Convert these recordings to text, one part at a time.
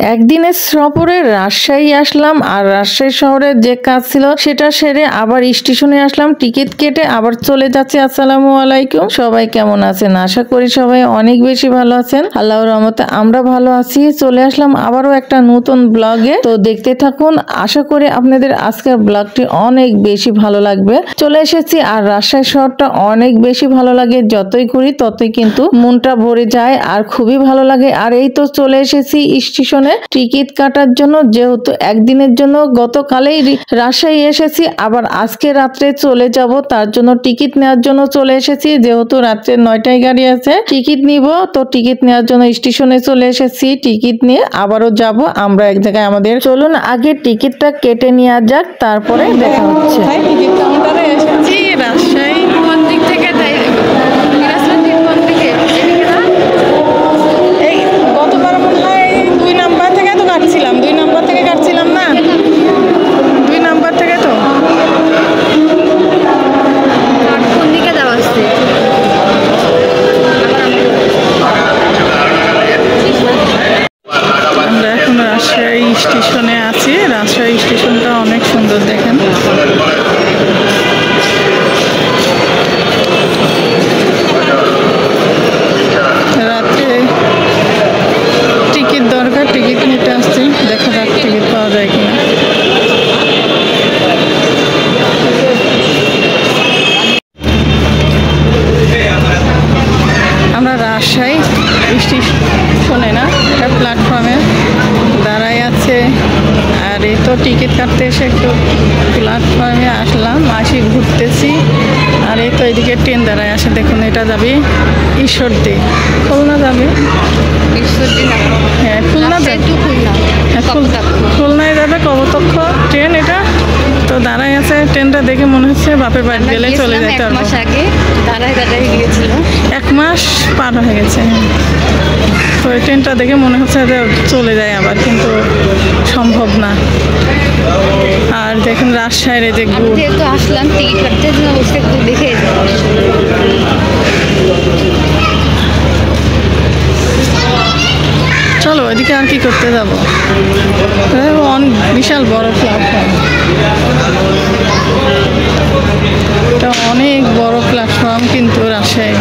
একদিনের সফরে রাজশাহী আসলাম, আর রাজশাহী শহরের যে কাজ ছিল সেটা সেরে আবার স্টেশনে আসলাম, টিকিট কেটে আবার চলে যাচ্ছি। আসসালামু আলাইকুম, সবাই কেমন আছেন? আশা করি সবাই অনেক বেশি ভালো আছেন। আল্লাহর রহমতে আমরা ভালো আছি। চলে আসলাম আবারও একটা নতুন ব্লগে, তো দেখতে থাকুন। আশা করি আপনাদের আজকের ব্লগটি অনেক বেশি ভালো লাগবে। চলে এসেছি, আর রাজশাহী শহরটা অনেক বেশি ভালো লাগে, যতই ঘুরি ততই কিন্তু মনটা ভরে যায় আর খুবই ভালো লাগে। আর এই তো চলে এসেছি স্টেশনে টিকিট কাটার জন্য, যেহেতু একদিনের জন্য গতকালেই রাজশাহী এসেছি, আবার আজকে রাত্রে চলে যাব, তার জন্য টিকিট নেওয়ার জন্য চলে এসেছি। যেহেতু রাত্রে 9টায় গাড়ি আছে, টিকিট নিব, তো টিকিট নেওয়ার জন্য স্টেশনে চলে এসেছি। টিকিট নিয়ে আবারও যাব আমরা এক জায়গায় আমাদের। চলুন আগে টিকিটটা কেটে নেওয়া যাক, তারপরে দেখা হচ্ছে। টিকিট কাউন্টারে এসেছি রাজশাহী। কোন দিক থেকে তাই স্টেশনে আছি। রাজশাহী স্টেশনটা অনেক সুন্দর, দেখেন। রাতে টিকিট দরকার, টিকিট নিতে আসছি, দেখা যাক টিকিট পাওয়া যায় কিনা। আমরা রাজশাহী স্টেশনে না, এটা প্ল্যাটফর্মে দাঁড়াই আছে। আর এই তো টিকিট কাটতে এসে একটু প্ল্যাটফর্মে আসলাম, আসি ঘুরতেছি। আর এই তো এদিকে ট্রেন দাঁড়ায় আসে, দেখুন এটা যাবে ঈশ্বরদী, খুলনা যাবে। হ্যাঁ খুলনা যাবে, খুলনায় যাবে কপোতাক্ষ ট্রেন এটা। তো দাঁড়াই আছে, ট্রেনটা দেখে মনে হচ্ছে বাপের বাড়ি গেলে চলে যেতে পারবো। 1 মাস পার হয়ে গেছে। তো এই ট্রেনটা দেখে মনে হচ্ছে যে চলে যায় আবার, কিন্তু সম্ভব না। আর দেখুন রাজশাহীর যে আসলাম টিকিট কাটতে দেখে চলো ওইদিকে আর কি করতে যাবো। বিশাল বড় প্ল্যাটফর্ম, এটা অনেক বড় প্ল্যাটফর্ম কিন্তু রাজশাহী।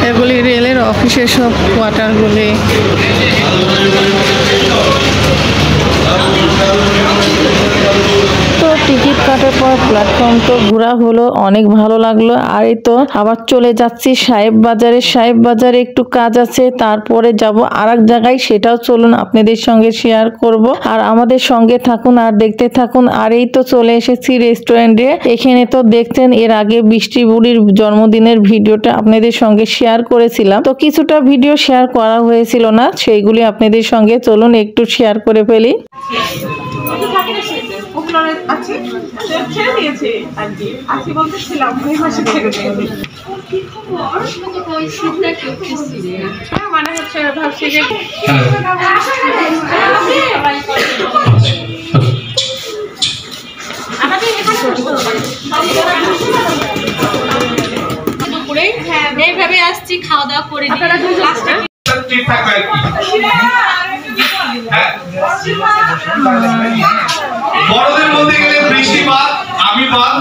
এগুলি রেলের অফিসের সব কোয়ার্টারগুলি। তো টিকিট কাটার পর প্ল্যাটফর্ম তো ঘোরা হলো, অনেক ভালো লাগলো। আর এই তো আবার চলে যাচ্ছি সাহেব বাজারে। সাহেব বাজারে একটু কাজ আছে, তারপরে যাব আর এক জায়গায়, সেটাও চলুন আপনাদের সঙ্গে শেয়ার করব। আর আমাদের সঙ্গে থাকুন আর দেখতে থাকুন। আর এই তো চলে এসেছি রেস্টুরেন্টে। এখানে তো দেখছেন এর আগে বৃষ্টি বুড়ির জন্মদিনের ভিডিওটা আপনাদের সঙ্গে শেয়ার করেছিলাম, তো কিছুটা ভিডিও শেয়ার করা হয়েছিল না, সেইগুলি আপনাদের সঙ্গে চলুন একটু শেয়ার করে ফেলি। মানে হচ্ছে ভাবছি যে এইভাবে আসছি, খাওয়া দাওয়া করে বড়দের বলতে গেলে বৃষ্টিপাত, আমি বাদ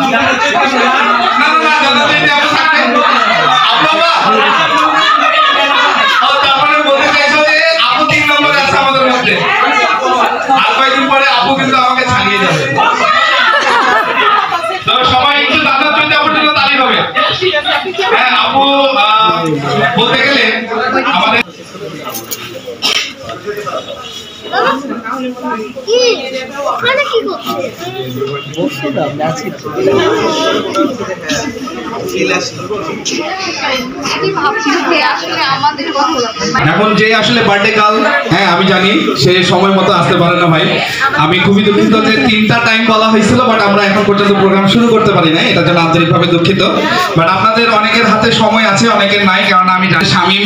তারপরে বলতে চাইছো যে আপু 3 নম্বর আছে আমাদের মধ্যে। আর কয়েকদিন পরে আপু কিন্তু আমাকে ছাড়িয়ে যাবে। তো সবাই একটু দাদার জন্য আপুর জন্য তালি হবে। হ্যাঁ আপু বলতে গেলে আমাদের এখন যে আসলে বার্থডে কাল, হ্যাঁ আমি জানি সে সময় মতো আসতে পারে না ভাই। আমি খুবই দুঃখিত যে 3টা টাইম বলা হয়েছিল, বাট আমরা এখন পর্যন্ত প্রোগ্রাম শুরু করতে পারি না, এটার জন্য আন্তরিকভাবে দুঃখিত। বাট আপনাদের অনেকের হাতে সময় আছে, অনেকের নাই, কারণ আমি জানি শামীম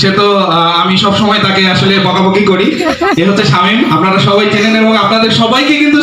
সে তো আমি সব সময় তাকে আসলে বকাবকি করি। এ হচ্ছে শামীম, আপনারা সবাই চেনেন এবং আপনাদের সবাইকে কিন্তু